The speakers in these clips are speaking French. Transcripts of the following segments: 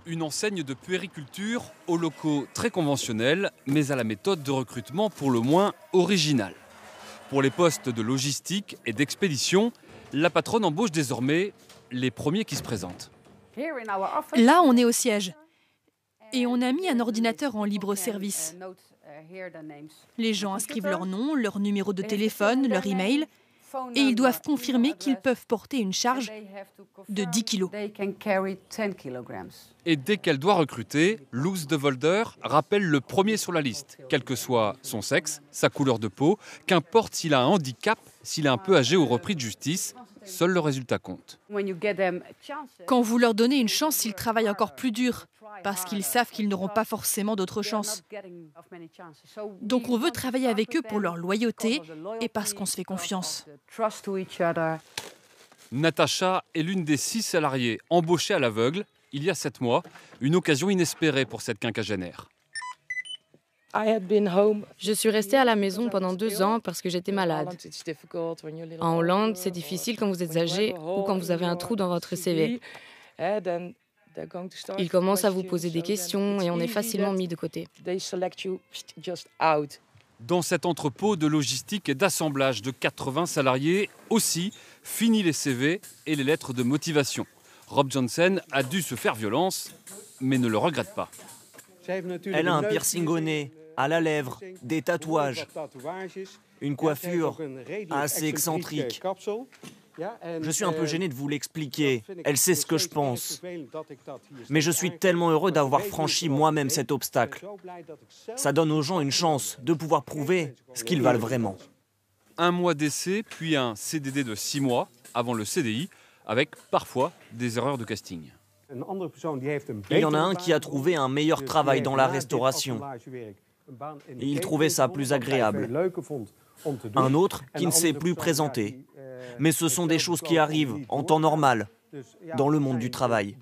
Une enseigne de puériculture aux locaux très conventionnels, mais à la méthode de recrutement pour le moins originale. Pour les postes de logistique et d'expédition, la patronne embauche désormais les premiers qui se présentent. Là, on est au siège. Et on a mis un ordinateur en libre service. Les gens inscrivent leur nom, leur numéro de téléphone, leur email, et ils doivent confirmer qu'ils peuvent porter une charge de 10 kilos. Et dès qu'elle doit recruter, Loes de Volder rappelle le premier sur la liste, quel que soit son sexe, sa couleur de peau, qu'importe s'il a un handicap, s'il est un peu âgé ou repris de justice, seul le résultat compte. Quand vous leur donnez une chance, ils travaillent encore plus dur, parce qu'ils savent qu'ils n'auront pas forcément d'autres chances. Donc on veut travailler avec eux pour leur loyauté et parce qu'on se fait confiance. Natacha est l'une des 6 salariés embauchés à l'aveugle il y a 7 mois, une occasion inespérée pour cette quinquagénaire. Je suis restée à la maison pendant 2 ans parce que j'étais malade. En Hollande, c'est difficile quand vous êtes âgé ou quand vous avez un trou dans votre CV. Ils commencent à vous poser des questions et on est facilement mis de côté. Dans cet entrepôt de logistique et d'assemblage de 80 salariés, aussi, fini les CV et les lettres de motivation. Rob Johnson a dû se faire violence, mais ne le regrette pas. Elle a un piercing au nez, à la lèvre, des tatouages, une coiffure assez excentrique. Je suis un peu gêné de vous l'expliquer. Elle sait ce que je pense. Mais je suis tellement heureux d'avoir franchi moi-même cet obstacle. Ça donne aux gens une chance de pouvoir prouver ce qu'ils valent vraiment. 1 mois d'essai, puis un CDD de 6 mois avant le CDI, avec parfois des erreurs de casting. Il y en a un qui a trouvé un meilleur travail dans la restauration. Il trouvait ça plus agréable. Un autre qui ne s'est plus présenté. Mais ce sont des choses qui arrivent en temps normal dans le monde du travail.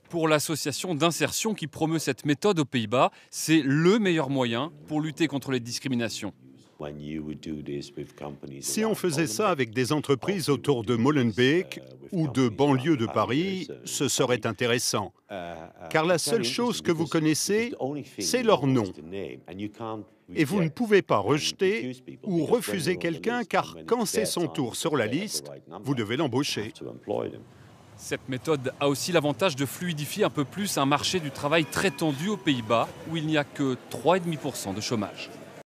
Pour l'association d'insertion qui promeut cette méthode aux Pays-Bas, c'est le meilleur moyen pour lutter contre les discriminations. Si on faisait ça avec des entreprises autour de Molenbeek ou de banlieue de Paris, ce serait intéressant. Car la seule chose que vous connaissez, c'est leur nom. Et vous ne pouvez pas rejeter ou refuser quelqu'un, car quand c'est son tour sur la liste, vous devez l'embaucher. Cette méthode a aussi l'avantage de fluidifier un peu plus un marché du travail très tendu aux Pays-Bas, où il n'y a que 3,5% de chômage.